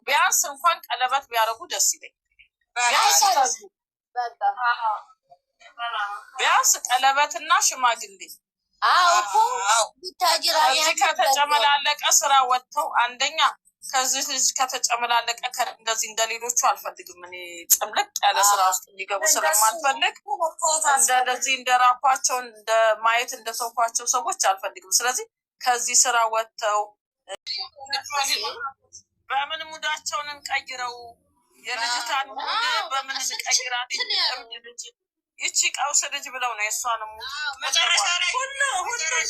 ቢያንስ እንኳን ቀለበት ቢያደርጉ ደስ ይለኝ። ቢያንስ ቀለበትና ሽማግሌ ከዚህ ከተጨመላለቀ ስራ ወጥተው አንደኛ ከዚህ ልጅ ከተጨመላለቀ እንደዚህ እንደሌሎቹ አልፈልግም። እኔ ጭምልቅ ያለ ስራ ውስጥ እንዲገቡ ስለማልፈልግ እንደዚህ እንደራኳቸው እንደ ማየት እንደሰውኳቸው ሰዎች አልፈልግም። ስለዚህ ከዚህ ስራ ወጥተው በምን ሙዳቸውን እንቀይረው የልጅታን ሙድ በምን እንቀይራት ልጅ ይቺ ቀውስ ልጅ ብለው ነው የእሷንም ሁሉ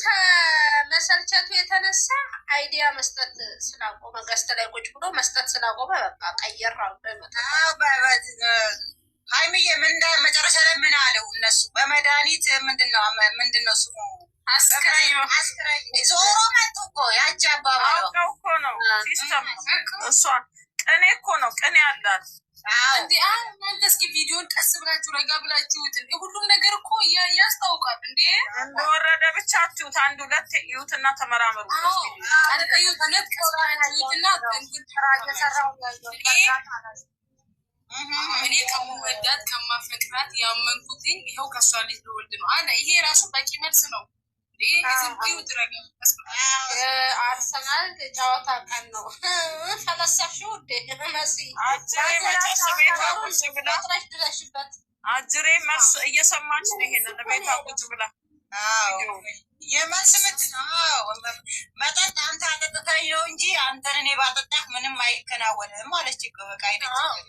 ከመሰልቸቱ የተነሳ አይዲያ መስጠት ስላቆመ ገዝተ ላይ ቁጭ ብሎ መስጠት ስላቆመ በቃ ቀየር ሀይሚዬ ምን መጨረሻ ላይ ምን አለው? እነሱ በመድኃኒት ምንድነው ስሙ አስክራይ ዞሮ መጡ እኮ ያቺ አባባለው እኮ ነው ሲስተም እሷ ቅኔ እኮ ነው ቅኔ አላት። እንዴ እናንተ እስኪ ቪዲዮን ቀስ ብላችሁ ረጋ ብላችሁት ሁሉም ነገር እኮ ያስታውቃል። እንዴ እንደወረደ ብቻ አትዩት፣ አንድ ሁለት እዩትና ተመራመሩ። እኔ ከመወዳት ከማፈቅራት ያመንኩትኝ ይኸው ከሷ ልጅ ልወልድ ነው አለ። ይሄ ራሱ በቂ መልስ ነው። አርሰናል ጨዋታ ቀን ነው ፈለሰፍሽው ድረሽበት አጅሬ መልስ እየሰማች ነው። ይሄንን ቤታ ቁጭ ብላ የመልስ ምት መጠጥ አንተ አጠጥተኝ ነው እንጂ አንተን እኔ ባጠጣህ ምንም አይከናወንም አለች እኮ በቃ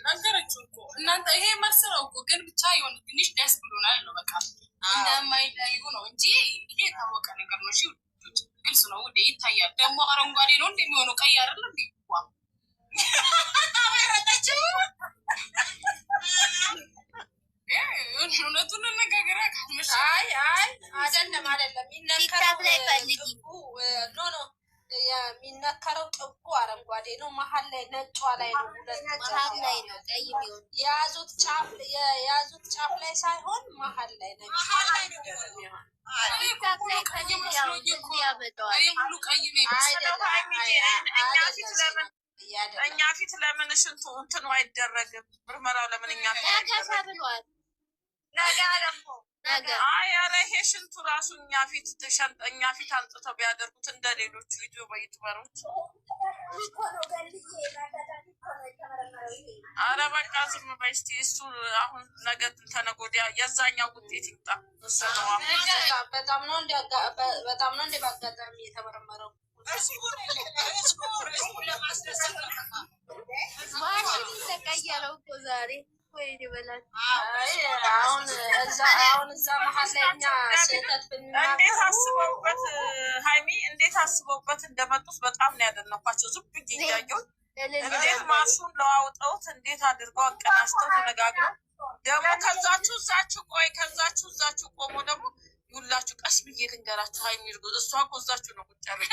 ነገረችው እኮ እናንተ። ይሄ መልስ ነው እኮ ግን ብቻ የሆነ ትንሽ ደስ ብሎናል ነው በቃ እንደማይለያዩ ነው እንጂ ይሄ የታወቀ ነገር ነው። እሺ ግልጽ ነው ውዴ፣ ይታያል። ደግሞ አረንጓዴ ነው እንደሚሆነው ቀይ አይደል እንዴ? እውነቱን እንነጋገር ካልመሽ አይደለም የሚነከረው ጥጉ አረንጓዴ ነው። መሀል ላይ ነጯ ላይ ነው። መሀል ላይ ነው ቀይ የሚሆን የያዙት ጫፍ ላይ ሳይሆን መሀል ላይ ነጭ እኛ ፊት ለምን ሽንቱ እንትኑ አይደረግም? ምርመራው ለምን እኛ ብሏል? ኧረ ይሄ ሽንቱ ራሱ እኛ ፊት አንጥተው ቢያደርጉት እንደ ሌሎቹ ዩቲዩበሮች። ኧረ በቃ ዝም በይ እስኪ። እሱ አሁን ነገ ተነገ ወዲያ የዛኛው ውጤት ይምጣ። በጣም ነው እንደ በአጋጣሚ የተመረመረው ማሽን ተቀየረው እኮ ዛሬ። አሁን እዛ መሀል ላይ እኛ ስህተት እንዴት አስበውበት ሀይሚ እንዴት አስበውበት እንደመጡት በጣም ነው ያደነኳቸው። ዝም ብዬ እያየሁት እንዴት ማሹን ለዋውጠውት እንዴት አድርገው አቀናጅተው ተነጋግረው ደግሞ ከዛችሁ እዛችሁ ቆሞ ደግሞ ይሁላችሁ። ቀስ ብዬ ልንገራችሁ ሀይሚ እርጉዝ እሷ እኮ እዛችሁ ነው ቁጭ ያለች።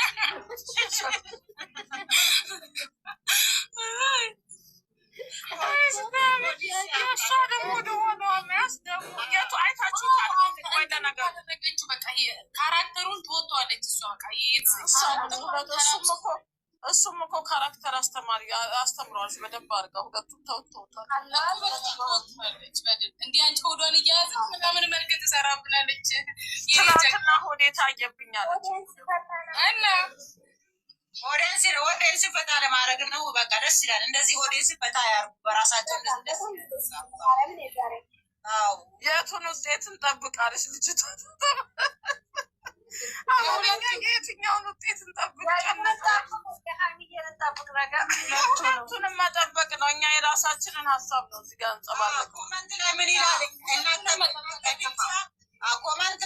እሷ ደግሞ ደሆነ ሚያስ ደግሞ የቱ አይታችሁ ካራክተሩን ትወጣዋለች እሱም እኮ ካራክተር አስተምረዋለች በደንብ አድርጋ። ሁለቱም ተውተውታል። እንዲህ አንቺ ሆዷን እያያዘ ምናምን መልክ ትሰራብናለች። ትናንትና ሆዴ ታየብኛለች እና ኦዲየንስ ፈታ ለማድረግ ነው። በቃ ደስ ይላል። እንደዚህ ኦዲየንስ ፈታ ያርጉ በራሳቸው። የቱን ውጤት እንጠብቃለች ልጅቷ? የትኛውን ውጤት እንጠብቃለን? ሁለቱንም መጠበቅ ነው። እኛ የራሳችንን ሀሳብ ነው እዚህ ጋር እንጸባረቅ። ኮመንት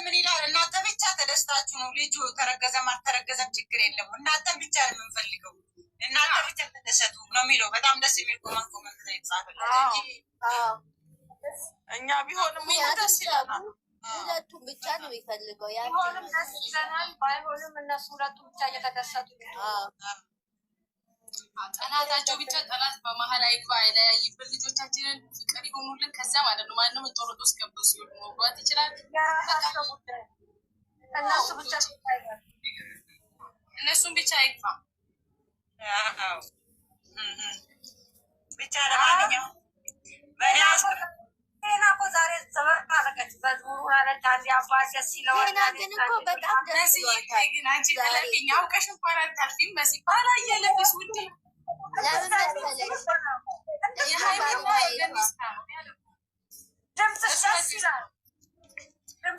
ምን ይላል? እናንተ ብቻ ተደስታችሁ ነው። ልጁ ተረገዘም አልተረገዘም ችግር የለም። እናንተን ብቻ ነው የምንፈልገው። እናንተ ብቻ ተደሰቱ ነው የሚለው። በጣም ደስ የሚል ኮመንት ነው የተጻፈለት። እኛ ቢሆንም ደስ ይለናል። ሁለቱም ብቻ ነው የሚፈልገው። ቢሆንም ደስ ይለናል። ባይሆንም እነሱ ሁለቱም ብቻ እየተደሰቱ ጠላታቸው ብቻ ጠላት በመሀል አይግባ፣ አይለያይብን። ልጆቻችንን ፍቅር ይሆኑልን። ከዛ ማለት ነው ማንም ጦርጦስ ገብቶ ሲሆን መግባት ይችላል። እነሱም ብቻ አይግባ። አባት ደስ ይለዋል። ግን እኮ በጣም ደስ ይለዋል። ግን አንቺ ተለብኝ አውቀሽ እንኳን አታልፊም። መሲ ባላ እየለብስ ውዴ ለምን መሰለሽ ድምፅሽ ደስ ይላል።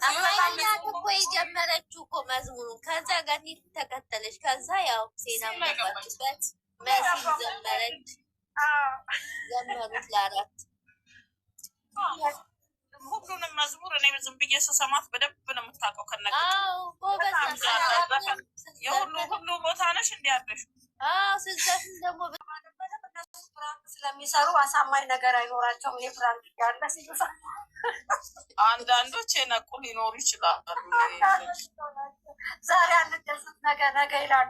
አማይናት እኮ የጀመረችው እኮ መዝሙሩን ከዛ ጋር ተከተለች። ከዛ ያው ሴናም ገባችበት መሲ ዘመረች። ዘመሩት ለአራት ሁሉንም መዝሙር እኔ ዝም ብዬ ስሰማት በደንብ ነው የምታውቀው። ከነገ ሁሉ ቦታ ነሽ እንዲያለሽ ስዘፍን ደግሞ ስለሚሰሩ አሳማኝ ነገር አይኖራቸውም። እኔ ፍራንክ ያለ አንዳንዶች የነቁ ሊኖሩ ይችላሉ። ዛሬ አንደሰት ነገ ይላሉ።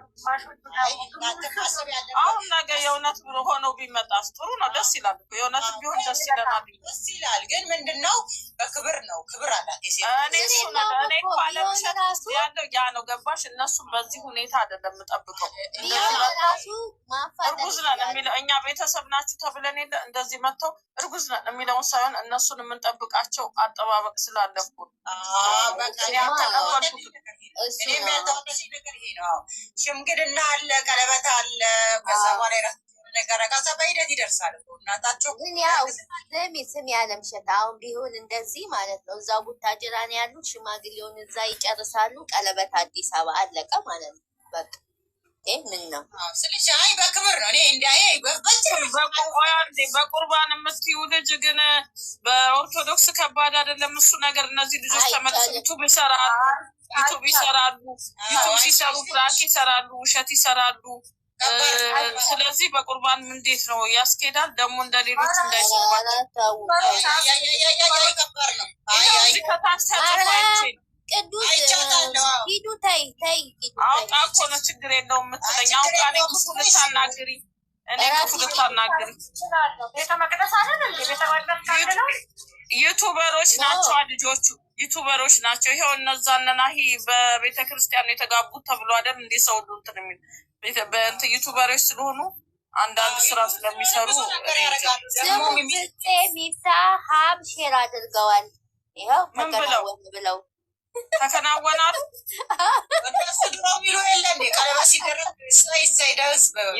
አሁን ነገ የእውነት ብሎ ሆነው ቢመጣስ ጥሩ ነው፣ ደስ ይላል። የእውነት ቢሆን ደስ ይለናል። ደስ ይላል። ግን ምንድነው በክብር ነው፣ ክብር አላት። እኔ እሱ ነገር እኔ እኮ አለምሸት ያለው ያ ነው ገባሽ? እነሱም በዚህ ሁኔታ አይደለም የምጠብቀው። እርጉዝ ነን የሚለው እኛ ቤተሰብ ናችሁ ተብለን የለ እንደዚህ መጥተው እርጉዝ ነን የሚለውን ሳይሆን እነሱን የምንጠብቃቸው አጠባበቅ ስላለኩ ሽምግልና አለ፣ ቀለበት አለ። ከዛ በኋላ የራስ ነገር ከዛ በሂደት ይደርሳል። እናታቸው ግን ያው ስሚ ያለምሸት አሁን ቢሆን እንደዚህ ማለት ነው። እዛ ቡታጅራ ነው ያሉት፣ ሽማግሌውን እዛ ይጨርሳሉ። ቀለበት አዲስ አበባ አለቀ ማለት ነው። በቃ ምን ነው ስልሽ አይ በክብር ነው። እኔ እንዲያይ በቁርባን የምትይው ልጅ ግን በኦርቶዶክስ ከባድ አይደለም እሱ ነገር። እነዚህ ልጆች ተመልሰው ዩቱብ ይሰራሉ፣ ዩቱብ ሲሰሩ ፍራንክ ይሰራሉ፣ ውሸት ይሰራሉ። ስለዚህ በቁርባን እንዴት ነው ያስኬዳል? ደግሞ እንደ ሌሎች ቅዱስ ሂዱ ተይ አውቃ እኮ ነው ችግር የለውም የምትለኝ። አውቃ እኔ ክፉ ልታናግሪ ዩቱበሮች ናቸው ልጆቹ፣ ዩቱበሮች ናቸው። ይኸው እነዛ ነናሂ በቤተ ክርስቲያን የተጋቡት ተብሎ አይደል እንዴ? ሰው ሁሉ እንትን የሚል ዩቱበሮች ስለሆኑ አንዳንድ ስራ ስለሚሰሩ ሚፍታ ሀብ ሼር አድርገዋል። ይኸው ተከናወኑ ብለው ተከናወናሉ።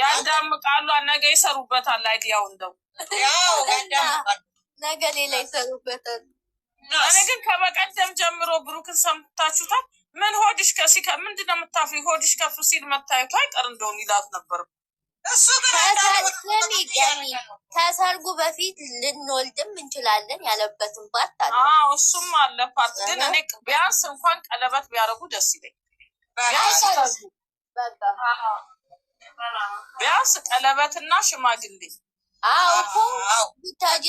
ያዳምቃሉ፣ ነገ ይሰሩበታል። አይዲያው እንደው ነገ ሌላ ይሰሩበታል። እኔ ግን ከበቀደም ጀምሮ ብሩክን ሰምታችሁታል። ምን ሆድሽ ከሲከ ምንድን ነው የምታፍሪ? ሆድሽ ከፍ ሲል መታየቱ አይቀር እንደሆን ይላት ነበር። ከሰርጉ በፊት ልንወልድም እንችላለን ያለበትን ፓርት አለ። እሱም አለ ፓርት። ግን እኔ ቢያንስ እንኳን ቀለበት ቢያደርጉ ደስ ይለኝ። ቢያንስ ቀለበትና ሽማግሌ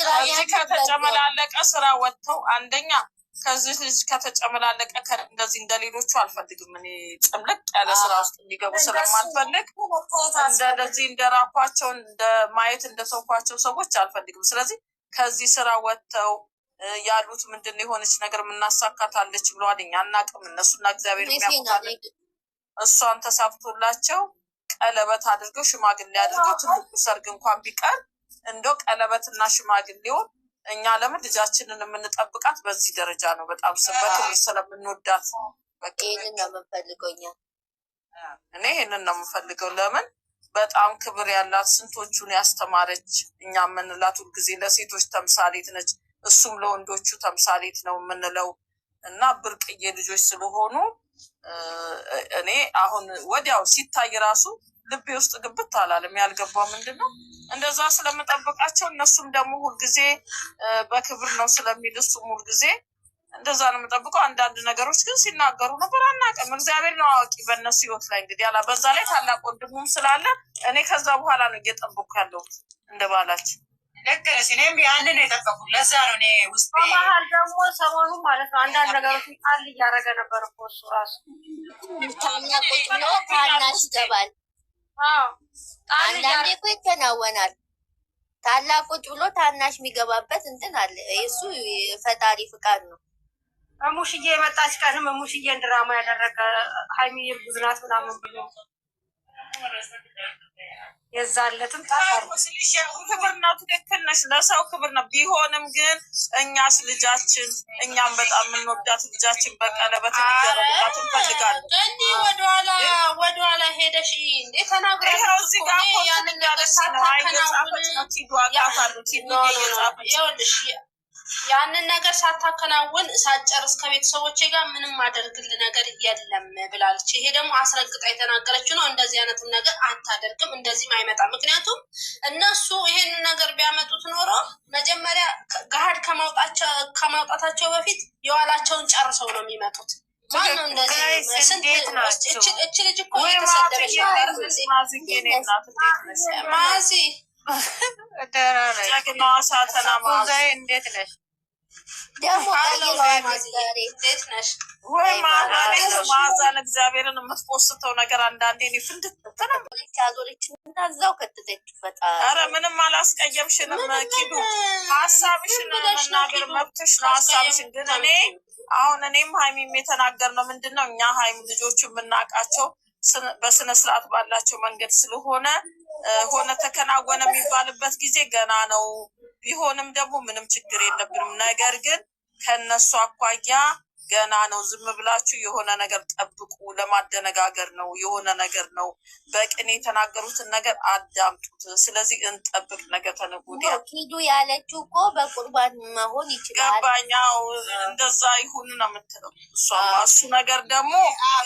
ከዚህ ከተጨመላለቀ ስራ ወጥተው አንደኛ ከዚህ ልጅ ከተጨመላለቀ እንደዚህ እንደሌሎቹ አልፈልግም። እኔ ጭምልቅ ያለ ስራ ውስጥ እንዲገቡ ስለማልፈልግ እንደዚህ እንደራኳቸው እንደ ማየት እንደተውኳቸው ሰዎች አልፈልግም። ስለዚህ ከዚህ ስራ ወጥተው ያሉት ምንድን የሆነች ነገር የምናሳካታለች ብለዋል። እኛ አናውቅም፣ እነሱና እግዚአብሔር የሚያውቁታል። እሷን ተሳክቶላቸው ቀለበት አድርገው ሽማግሌ አድርገው ትልቁ ሰርግ እንኳን ቢቀር እንደው ቀለበትና ሽማግሌውን እኛ ለምን ልጃችንን የምንጠብቃት በዚህ ደረጃ ነው። በጣም በክብር ስለምንወዳት ይህንን ነው የምንፈልገው እኔ ይህንን ነው የምንፈልገው። ለምን በጣም ክብር ያላት ስንቶቹን ያስተማረች እኛ የምንላት ሁልጊዜ ለሴቶች ተምሳሌት ነች፣ እሱም ለወንዶቹ ተምሳሌት ነው የምንለው እና ብርቅዬ ልጆች ስለሆኑ እኔ አሁን ወዲያው ሲታይ ራሱ ልቤ ውስጥ ግብት አላለም። ያልገባው ምንድን ነው እንደዛ ስለምጠብቃቸው እነሱም ደግሞ ሁልጊዜ በክብር ነው ስለሚል እሱም ሁልጊዜ እንደዛ ነው የምጠብቀው። አንዳንድ ነገሮች ግን ሲናገሩ ነበር፣ አናውቅም። እግዚአብሔር ነው አዋቂ በእነሱ ህይወት ላይ እንግዲህ ያላ በዛ ላይ ታላቅ ወንድሙም ስላለ እኔ ከዛ በኋላ ነው እየጠበኩ ያለሁት እንደ ባላችን። ልክ ነሽ። እኔም ያንን ነው የጠበኩት። ለዛ ነው እኔ ውስጥ በመሀል ደግሞ ሰሞኑ ማለት ነው አንዳንድ ነገሮች ጣል እያደረገ ነበር እኮ እሱ ራሱ ቁጭ ብሎ ታናሽ ይገባል። አንዳንዴ እኮ ይከናወናል። ታላቅ ቁጭ ብሎ ታናሽ የሚገባበት እንትን አለ። እሱ ፈጣሪ ፍቃድ ነው። ሙሽዬ የመጣች ቀንም ሙሽዬን ድራማ ያደረገ ሀይሚ እርጉዝ ናት ምናምን ብሎ የዛለትም ክብር ነው። ትክክል ነሽ። ለሰው ክብር ነው። ቢሆንም ግን እኛስ ልጃችን እኛም በጣም የምንወዳት ልጃችን በቀለበት እንዲደረግላት እንፈልጋለን። ወደኋላ ሄደሽ እንዴ ተናግረሽ ይኸው እዚህ ጋር ያንን ያለች ነው አይገጻፈች ነው ኪዱ አቃታሉ ኪዱ እየጻፈች ያንን ነገር ሳታከናውን ሳትጨርስ ከቤተሰቦቼ ጋር ምንም አደርግል ነገር የለም ብላለች። ይሄ ደግሞ አስረግጣ የተናገረችው ነው። እንደዚህ አይነትን ነገር አታደርግም፣ እንደዚህም አይመጣም። ምክንያቱም እነሱ ይሄንን ነገር ቢያመጡት ኖሮ መጀመሪያ ገሀድ ከማውጣታቸው በፊት የዋላቸውን ጨርሰው ነው የሚመጡት። ማነው እንደዚህ እች ልጅ እኮ የተሰደበች ማዚ እንዴት ነሽ? ደግሞ ማዛን እግዚአብሔርን የምትፖስተው ነገር አንዳንዴ ፍንድትናዛው ከተተች ኧረ ምንም አላስቀየምሽንም። ኪዱ ሀሳብሽን መናገር መብትሽ ነው። ሀሳብሽን ግን እኔም ሀይሚም የተናገርነው ምንድን ነው እኛ ሀይሚ ልጆቹ የምናውቃቸው በስነ ስርዓት ባላቸው መንገድ ስለሆነ ሆነ ተከናወነ የሚባልበት ጊዜ ገና ነው። ቢሆንም ደግሞ ምንም ችግር የለብንም። ነገር ግን ከነሱ አኳያ ገና ነው። ዝም ብላችሁ የሆነ ነገር ጠብቁ። ለማደነጋገር ነው፣ የሆነ ነገር ነው። በቅኔ የተናገሩትን ነገር አዳምጡት። ስለዚህ እንጠብቅ። ነገ ተነገ ወዲያ ኪዱ ያለችው እኮ በቁርባን መሆን ይችላል። ገባኛው እንደዛ ይሁን ነው የምትለው እሷ። እሱ ነገር ደግሞ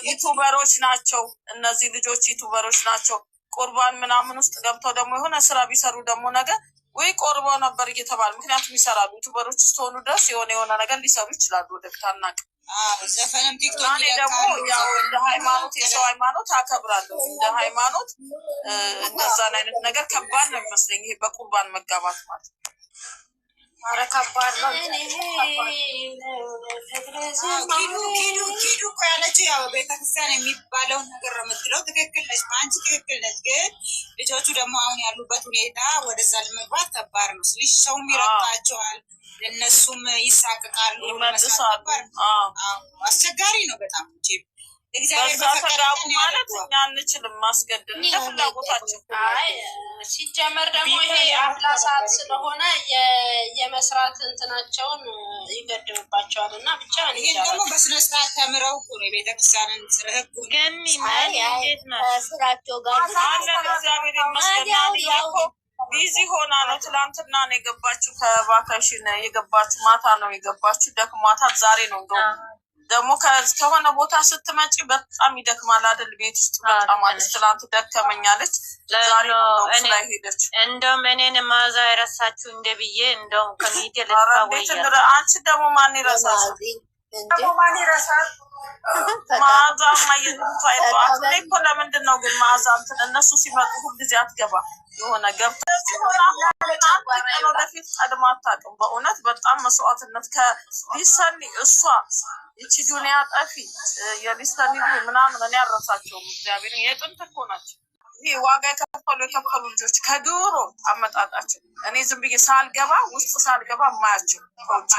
ዩቱበሮች ናቸው እነዚህ ልጆች፣ ዩቱበሮች ናቸው። ቁርባን ምናምን ውስጥ ገብተው ደግሞ የሆነ ስራ ቢሰሩ ደግሞ ነገር ወይ ቆርበው ነበር እየተባለ ምክንያቱም ይሰራሉ። ዩቱበሮች እስከሆኑ ድረስ የሆነ ነገር ሊሰሩ ይችላሉ። ወደፊት አናውቅም። እኔ ደግሞ ያው እንደ ሃይማኖት የሰው ሃይማኖት አከብራለሁ። እንደ ሃይማኖት እንደዛን አይነት ነገር ከባድ ነው የሚመስለኝ። ይሄ በቁርባን መጋባት ማለት ነው። ኧረ ከባድ ነው። ኪዱ እኮ ያለችው ያው ቤተክርስቲያን የሚባለውን ነገር ነው የምትለው። ትክክል ነች፣ አንቺ ትክክል ነች። ግን ልጆቹ ደግሞ አሁን ያሉበት ሁኔታ ወደዛ ለመግባት ከባድ ነው። ስልሽ ሰውም ይረግጣቸዋል፣ እነሱም ይሳቅቃሉ፣ አስቸጋሪ ነው በጣም እንጂ በዛ ተጋቡ ማለት እኛ አንችልም ማስገደድ እንደ ፍላጎታችን። ሲጀመር ደግሞ ይሄ አፍላ ሰዓት ስለሆነ የመስራት እንትናቸውን ይገድብባቸዋል እና ብቻ ይሄን ደግሞ በስነስርዓት ተምረው የቤተክርስቲያንን ህጉ ስራቸው ጋር አለን። እግዚአብሔር ይመስገን። ቢዚ ሆና ነው። ትላንትና ነው የገባችው፣ ከቫኬሽን የገባችው ማታ ነው የገባችው። ደክሟታት ዛሬ ነው እንደውም ደግሞ ከሆነ ቦታ ስትመጪ በጣም ይደክማል አይደል? ቤት ውስጥ በጣም አለች። ትላንት ደከመኛለች፣ ዛሬ ነው ላይ ሄደች። እንደውም እኔን ማዛ የረሳችሁ እንደ ብዬ እንደውም ከሚቴ አንቺ ደግሞ ማን ይረሳል? ማዛ ማየቷ እኮ ለምንድን ነው ግን ማዛ እንትን እነሱ ሲመጡ ሁልጊዜ አትገባ የሆነ ገብታ ወደፊት ቀድማ አታውቅም። በእውነት በጣም መስዋዕትነት ከሊሰኒ እሷ ይቺ ዱኒያ ጠፊ የሊሰኒ ምናምን እኔ አልረሳቸውም። እግዚአብሔር የጥንት እኮ ናቸው። ይሄ ዋጋ የከፈሉ ልጆች ከድሮ አመጣጣቸው እኔ ዝም ብዬ ሳልገባ ውስጥ ሳልገባ ማያቸው ከውጭ